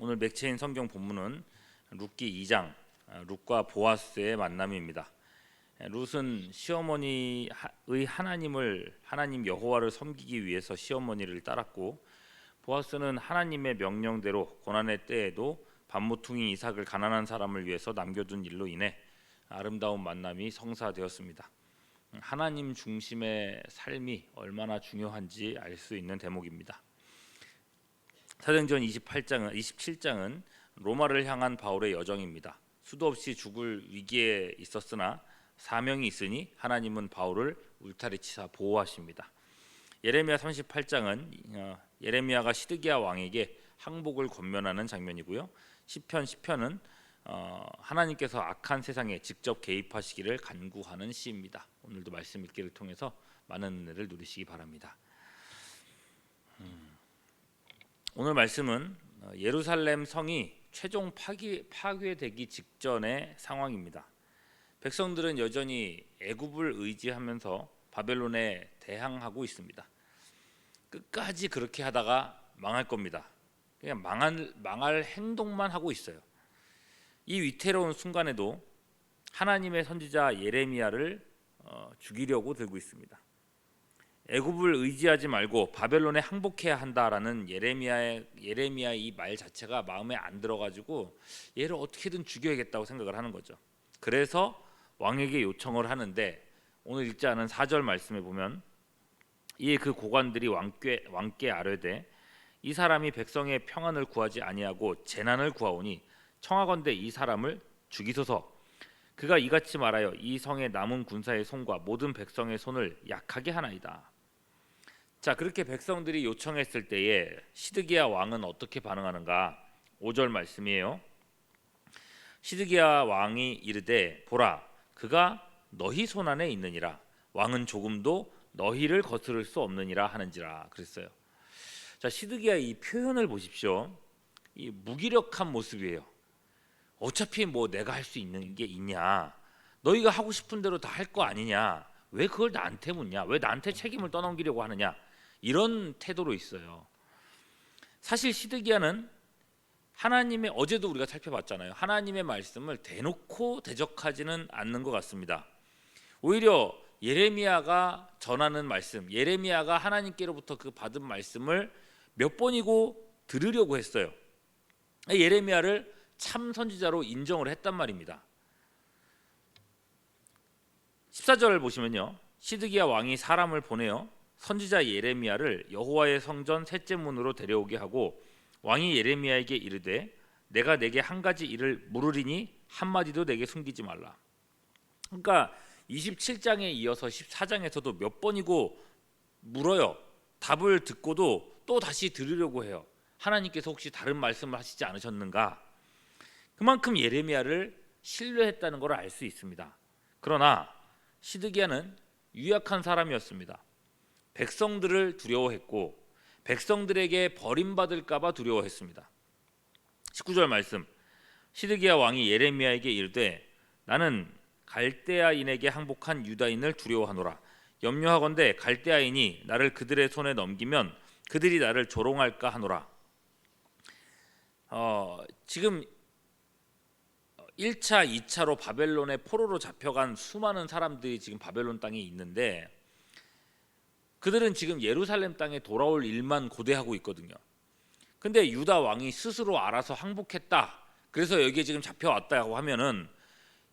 오늘 맥체인 성경 본문은 룻기 2장 룻과 보아스의 만남입니다. 룻은 시어머니의 하나님 여호와를 섬기기 위해서 시어머니를 따랐고, 보아스는 하나님의 명령대로 고난의 때에도 반모퉁이 이삭을 가난한 사람을 위해서 남겨둔 일로 인해 아름다운 만남이 성사되었습니다. 하나님 중심의 삶이 얼마나 중요한지 알 수 있는 대목입니다. 사도행전 27장은 로마를 향한 바울의 여정입니다. 수도 없이 죽을 위기에 있었으나 사명이 있으니 하나님은 바울을 울타리치사 보호하십니다. 예레미야 38장은 예레미야가 시드기야 왕에게 항복을 권면하는 장면이고요. 시편은 하나님께서 악한 세상에 직접 개입하시기를 간구하는 시입니다. 오늘도 말씀 읽기를 통해서 많은 은혜를 누리시기 바랍니다. 오늘 말씀은 예루살렘 성이 최종 파괴되기 직전의 상황입니다. 백성들은 여전히 애굽을 의지하면서 바벨론에 대항하고 있습니다. 끝까지 그렇게 하다가 망할 겁니다. 그냥 망할 행동만 하고 있어요. 이 위태로운 순간에도 하나님의 선지자 예레미야를 죽이려고 들고 있습니다. 애굽을 의지하지 말고 바벨론에 항복해야 한다라는 예레미야의 이 말 자체가 마음에 안 들어가지고 얘를 어떻게든 죽여야겠다고 생각을 하는 거죠. 그래서 왕에게 요청을 하는데, 오늘 읽지 않은 4절 말씀에 보면 이에 그 고관들이 왕께 아뢰되 이 사람이 백성의 평안을 구하지 아니하고 재난을 구하오니 청하건대 이 사람을 죽이소서. 그가 이같이 말하여 이 성의 남은 군사의 손과 모든 백성의 손을 약하게 하나이다. 자, 그렇게 백성들이 요청했을 때에 시드기야 왕은 어떻게 반응하는가? 5절 말씀이에요. 시드기야 왕이 이르되 보라, 그가 너희 손 안에 있느니라. 왕은 조금도 너희를 거스를 수 없느니라 하는지라 그랬어요. 자, 시드기야 이 표현을 보십시오. 이 무기력한 모습이에요. 어차피 뭐 내가 할 수 있는 게 있냐? 너희가 하고 싶은 대로 다 할 거 아니냐? 왜 그걸 나한테 묻냐? 왜 나한테 책임을 떠넘기려고 하느냐? 이런 태도로 있어요. 사실 시드기야는 하나님의, 어제도 우리가 살펴봤잖아요. 하나님의 말씀을 대놓고 대적하지는 않는 것 같습니다. 오히려 예레미야가 전하는 말씀, 예레미야가 하나님께로부터 그 받은 말씀을 몇 번이고 들으려고 했어요. 예레미야를 참 선지자로 인정을 했단 말입니다. 14절을 보시면요, 시드기야 왕이 사람을 보내어 선지자 예레미야를 여호와의 성전 셋째 문으로 데려오게 하고, 왕이 예레미야에게 이르되 내가 내게 한 가지 일을 물으리니 한마디도 내게 숨기지 말라. 그러니까 27장에 이어서 14장에서도 몇 번이고 물어요. 답을 듣고도 또 다시 들으려고 해요. 하나님께서 혹시 다른 말씀을 하시지 않으셨는가? 그만큼 예레미야를 신뢰했다는 걸 알 수 있습니다. 그러나 시드기야는 유약한 사람이었습니다. 백성들을 두려워했고 백성들에게 버림받을까 봐 두려워했습니다. 19절 말씀, 시드기야 왕이 예레미야에게 이르되 나는 갈대아인에게 항복한 유다인을 두려워하노라. 염려하건대 갈대아인이 나를 그들의 손에 넘기면 그들이 나를 조롱할까 하노라. 지금 1차, 2차로 바벨론의 포로로 잡혀간 수많은 사람들이 지금 바벨론 땅에 있는데, 그들은 지금 예루살렘 땅에 돌아올 일만 고대하고 있거든요. 근데 유다 왕이 스스로 알아서 항복했다, 그래서 여기에 지금 잡혀왔다고 하면은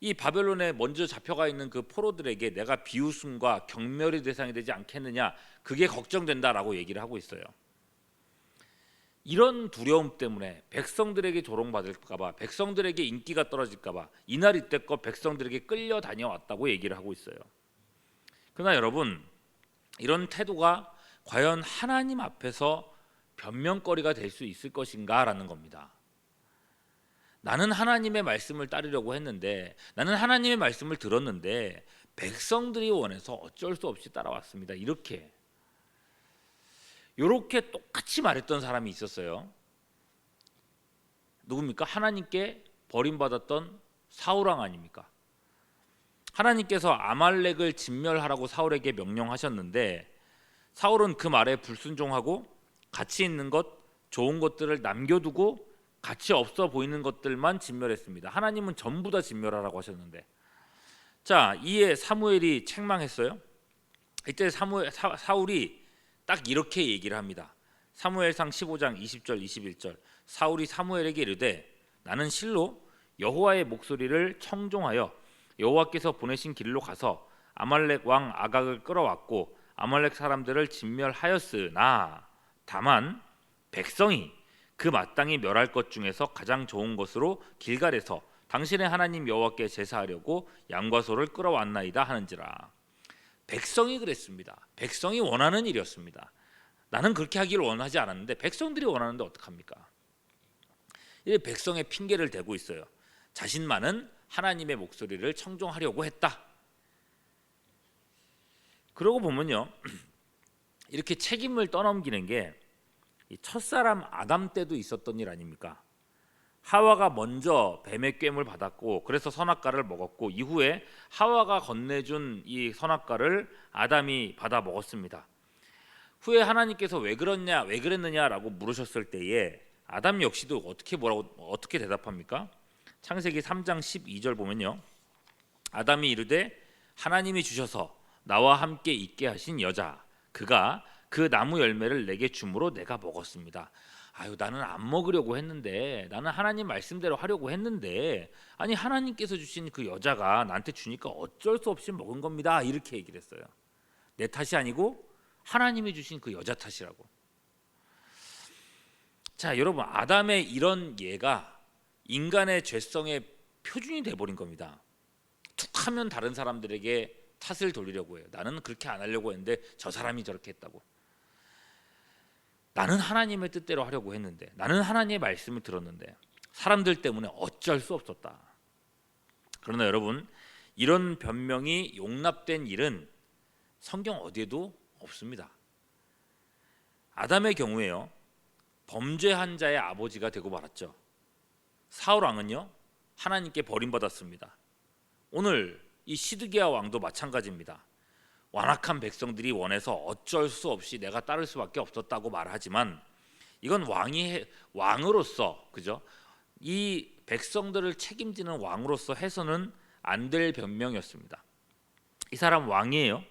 이 바벨론에 먼저 잡혀가 있는 그 포로들에게 내가 비웃음과 경멸의 대상이 되지 않겠느냐, 그게 걱정된다라고 얘기를 하고 있어요. 이런 두려움 때문에 백성들에게 조롱받을까봐, 백성들에게 인기가 떨어질까봐 이날 이때껏 백성들에게 끌려다녀왔다고 얘기를 하고 있어요. 그러나 여러분, 이런 태도가 과연 하나님 앞에서 변명거리가 될 수 있을 것인가라는 겁니다. 나는 하나님의 말씀을 따르려고 했는데, 나는 하나님의 말씀을 들었는데 백성들이 원해서 어쩔 수 없이 따라왔습니다. 이렇게 똑같이 말했던 사람이 있었어요. 누굽니까? 하나님께 버림받았던 사울왕 아닙니까? 하나님께서 아말렉을 진멸하라고 사울에게 명령하셨는데 사울은 그 말에 불순종하고 가치 있는 것, 좋은 것들을 남겨두고 가치 없어 보이는 것들만 진멸했습니다. 하나님은 전부 다 진멸하라고 하셨는데, 자, 이에 사무엘이 책망했어요. 이때 사울이 딱 이렇게 얘기를 합니다. 사무엘상 15장 20절 21절. 사울이 사무엘에게 이르되 나는 실로 여호와의 목소리를 청종하여 여호와께서 보내신 길로 가서 아말렉 왕 아각을 끌어왔고 아말렉 사람들을 진멸하였으나 다만 백성이 그 마땅히 멸할 것 중에서 가장 좋은 것으로 길갈에서 당신의 하나님 여호와께 제사하려고 양과 소를 끌어왔나이다 하는지라. 백성이 그랬습니다. 백성이 원하는 일이었습니다. 나는 그렇게 하기를 원하지 않았는데 백성들이 원하는데 어떡합니까? 이 백성의 핑계를 대고 있어요. 자신만은 하나님의 목소리를 청종하려고 했다. 그러고 보면요, 이렇게 책임을 떠넘기는 게 첫사람 아담 때도 있었던 일 아닙니까? 하와가 먼저 뱀의 꾀임을 받았고 그래서 선악과를 먹었고 이후에 하와가 건네준 이 선악과를 아담이 받아 먹었습니다. 후에 하나님께서 왜 그랬느냐라고 물으셨을 때에 아담 역시도 어떻게 대답합니까? 창세기 3장 12절 보면요, 아담이 이르되 하나님이 주셔서 나와 함께 있게 하신 여자 그가 그 나무 열매를 내게 줌으로 내가 먹었습니다. 아유, 나는 안 먹으려고 했는데, 나는 하나님 말씀대로 하려고 했는데, 아니 하나님께서 주신 그 여자가 나한테 주니까 어쩔 수 없이 먹은 겁니다. 이렇게 얘기를 했어요. 내 탓이 아니고 하나님이 주신 그 여자 탓이라고. 자, 여러분, 아담의 이런 예가 인간의 죄성의 표준이 돼버린 겁니다. 툭하면 다른 사람들에게 탓을 돌리려고 해요. 나는 그렇게 안 하려고 했는데 저 사람이 저렇게 했다고. 나는 하나님의 뜻대로 하려고 했는데, 나는 하나님의 말씀을 들었는데 사람들 때문에 어쩔 수 없었다. 그러나 여러분, 이런 변명이 용납된 일은 성경 어디에도 없습니다. 아담의 경우에요, 범죄한 자의 아버지가 되고 말았죠. 사울 왕은요, 하나님께 버림받았습니다. 오늘 이 시드기야 왕도 마찬가지입니다. 완악한 백성들이 원해서 어쩔 수 없이 내가 따를 수밖에 없었다고 말하지만 이건 왕으로서, 그죠? 이 백성들을 책임지는 왕으로서 해서는 안 될 변명이었습니다. 이 사람 왕이에요.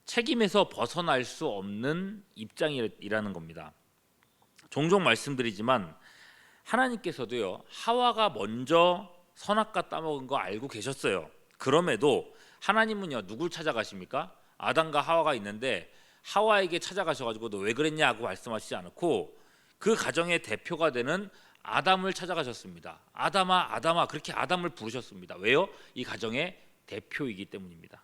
책임에서 벗어날 수 없는 입장이라는 겁니다. 종종 말씀드리지만 하나님께서도요, 하와가 먼저 선악과 따먹은 거 알고 계셨어요. 그럼에도 하나님은요, 누굴 찾아가십니까? 아담과 하와가 있는데 하와에게 찾아가셔가지고 너 왜 그랬냐고 말씀하시지 않고 그 가정의 대표가 되는 아담을 찾아가셨습니다. 아담아, 아담아, 그렇게 아담을 부르셨습니다. 왜요? 이 가정의 대표이기 때문입니다.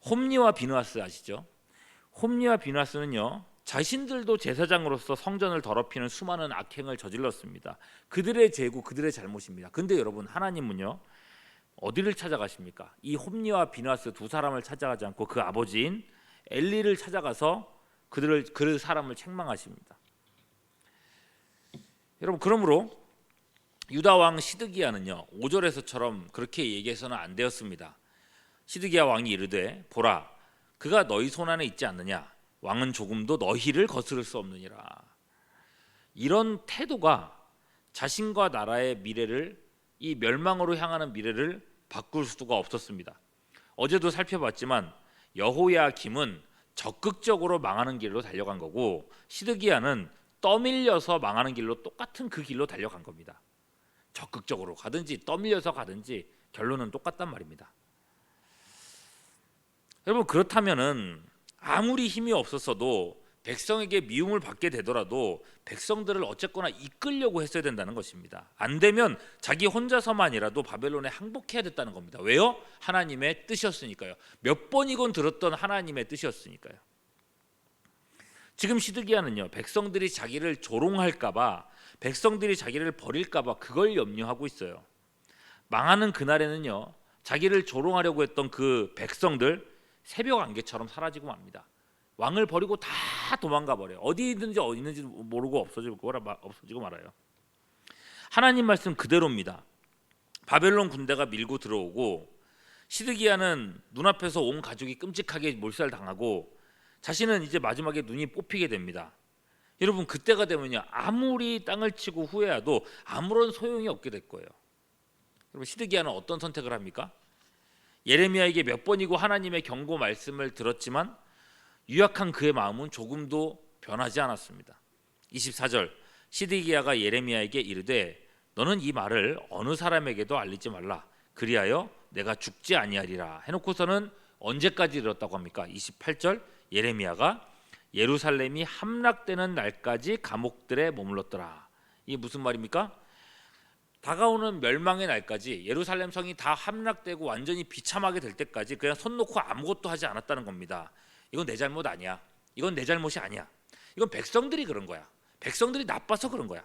홈리와 비느하스 아시죠? 홈리와 비느하스는요, 자신들도 제사장으로서 성전을 더럽히는 수많은 악행을 저질렀습니다. 그들의 죄고 그들의 잘못입니다. 근데 여러분, 하나님은요, 어디를 찾아가십니까? 이 홈리와 비느하스 두 사람을 찾아가지 않고 그 아버지인 엘리를 찾아가서 그 사람을 책망하십니다. 여러분, 그러므로 유다 왕 시드기야는요, 5절에서처럼 그렇게 얘기해서는 안 되었습니다. 시드기야 왕이 이르되 보라, 그가 너희 손 안에 있지 않느냐? 왕은 조금도 너희를 거스를 수 없느니라. 이런 태도가 자신과 나라의 미래를, 이 멸망으로 향하는 미래를 바꿀 수가 없었습니다. 어제도 살펴봤지만 여호야김은 적극적으로 망하는 길로 달려간 거고 시드기야는 떠밀려서 망하는 길로, 똑같은 그 길로 달려간 겁니다. 적극적으로 가든지 떠밀려서 가든지 결론은 똑같단 말입니다. 여러분, 그렇다면은 아무리 힘이 없었어도 백성에게 미움을 받게 되더라도 백성들을 어쨌거나 이끌려고 했어야 된다는 것입니다. 안 되면 자기 혼자서만이라도 바벨론에 항복해야 됐다는 겁니다. 왜요? 하나님의 뜻이었으니까요. 몇 번이건 들었던 하나님의 뜻이었으니까요. 지금 시드기야는요, 백성들이 자기를 조롱할까봐, 백성들이 자기를 버릴까봐 그걸 염려하고 있어요. 망하는 그날에는요, 자기를 조롱하려고 했던 그 백성들 새벽 안개처럼 사라지고 맙니다. 왕을 버리고 다 도망가 버려요. 어디 있는지 모르고 없어지고 말아요. 하나님 말씀 그대로입니다. 바벨론 군대가 밀고 들어오고 시드기야는 눈앞에서 온 가족이 끔찍하게 몰살당하고 자신은 이제 마지막에 눈이 뽑히게 됩니다. 여러분 그때가 되면요 아무리 땅을 치고 후회해도 아무런 소용이 없게 될 거예요. 여러분 시드기야는 어떤 선택을 합니까? 예레미야에게 몇 번이고 하나님의 경고 말씀을 들었지만 유약한 그의 마음은 조금도 변하지 않았습니다. 24절 시드기야가 예레미야에게 이르되 너는 이 말을 어느 사람에게도 알리지 말라. 그리하여 내가 죽지 아니하리라. 해놓고서는 언제까지 이르렀다고 합니까? 28절 예레미야가 예루살렘이 함락되는 날까지 감옥들에 머물렀더라. 이게 무슨 말입니까? 다가오는 멸망의 날까지 예루살렘 성이 다 함락되고 완전히 비참하게 될 때까지 그냥 손 놓고 아무것도 하지 않았다는 겁니다. 이건 내 잘못 아니야. 이건 내 잘못이 아니야. 이건 백성들이 그런 거야. 백성들이 나빠서 그런 거야.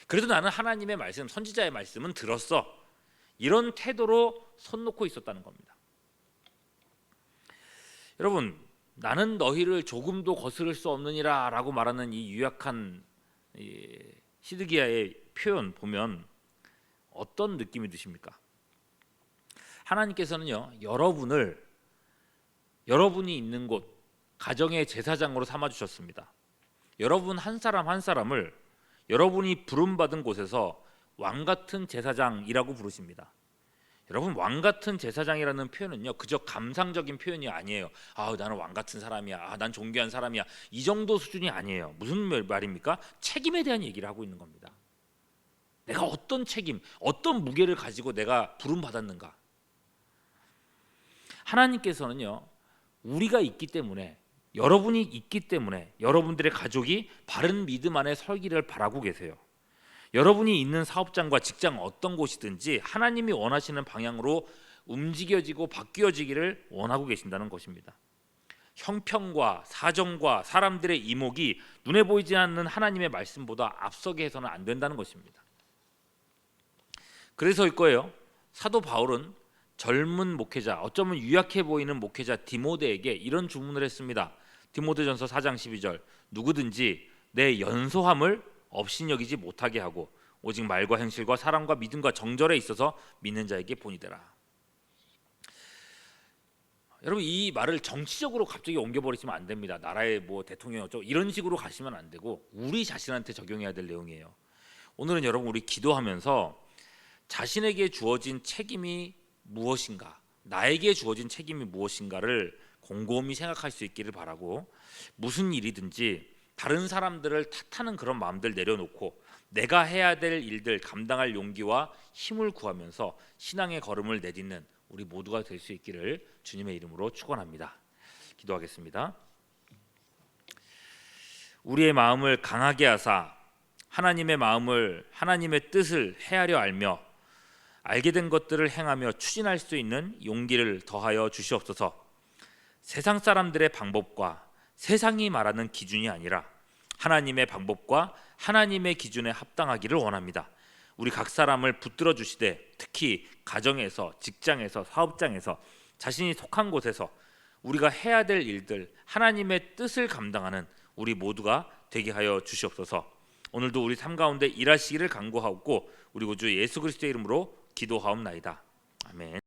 그래도 나는 하나님의 말씀, 선지자의 말씀은 들었어. 이런 태도로 손 놓고 있었다는 겁니다. 여러분, 나는 너희를 조금도 거스를 수 없느니라 라고 말하는 이 유약한 시드기야의 표현 보면 어떤 느낌이 드십니까? 하나님께서는요 여러분이 있는 곳 가정의 제사장으로 삼아 주셨습니다. 여러분 한 사람 한 사람을 여러분이 부름받은 곳에서 왕 같은 제사장이라고 부르십니다. 여러분 왕 같은 제사장이라는 표현은요 그저 감상적인 표현이 아니에요. 아 나는 왕 같은 사람이야. 아 난 존귀한 사람이야. 이 정도 수준이 아니에요. 무슨 말입니까? 책임에 대한 얘기를 하고 있는 겁니다. 내가 어떤 책임, 어떤 무게를 가지고 내가 부름받았는가. 하나님께서는요 우리가 있기 때문에 여러분이 있기 때문에 여러분들의 가족이 바른 믿음 안에 설기를 바라고 계세요. 여러분이 있는 사업장과 직장 어떤 곳이든지 하나님이 원하시는 방향으로 움직여지고 바뀌어지기를 원하고 계신다는 것입니다. 형평과 사정과 사람들의 이목이 눈에 보이지 않는 하나님의 말씀보다 앞서게 해서는 안 된다는 것입니다. 그래서일 거예요. 사도 바울은 젊은 목회자, 어쩌면 유약해 보이는 목회자 디모데에게 이런 주문을 했습니다. 디모데전서 4장 12절 누구든지 내 연소함을 업신여기지 못하게 하고 오직 말과 행실과 사랑과 믿음과 정절에 있어서 믿는 자에게 본이 되라. 여러분 이 말을 정치적으로 갑자기 옮겨버리시면 안 됩니다. 나라의 뭐 대통령 어쩌고 이런 식으로 가시면 안 되고 우리 자신한테 적용해야 될 내용이에요. 오늘은 여러분 우리 기도하면서 자신에게 주어진 책임이 무엇인가, 나에게 주어진 책임이 무엇인가를 곰곰이 생각할 수 있기를 바라고 무슨 일이든지 다른 사람들을 탓하는 그런 마음들 내려놓고 내가 해야 될 일들 감당할 용기와 힘을 구하면서 신앙의 걸음을 내딛는 우리 모두가 될 수 있기를 주님의 이름으로 축원합니다. 기도하겠습니다. 우리의 마음을 강하게 하사 하나님의 마음을 하나님의 뜻을 헤아려 알며 알게 된 것들을 행하며 추진할 수 있는 용기를 더하여 주시옵소서. 세상 사람들의 방법과 세상이 말하는 기준이 아니라 하나님의 방법과 하나님의 기준에 합당하기를 원합니다. 우리 각 사람을 붙들어 주시되 특히 가정에서, 직장에서, 사업장에서, 자신이 속한 곳에서 우리가 해야 될 일들, 하나님의 뜻을 감당하는 우리 모두가 되게 하여 주시옵소서. 오늘도 우리 삶 가운데 일하시기를 간구하옵고 우리 구주 예수 그리스도의 이름으로 기도하옵나이다. 아멘.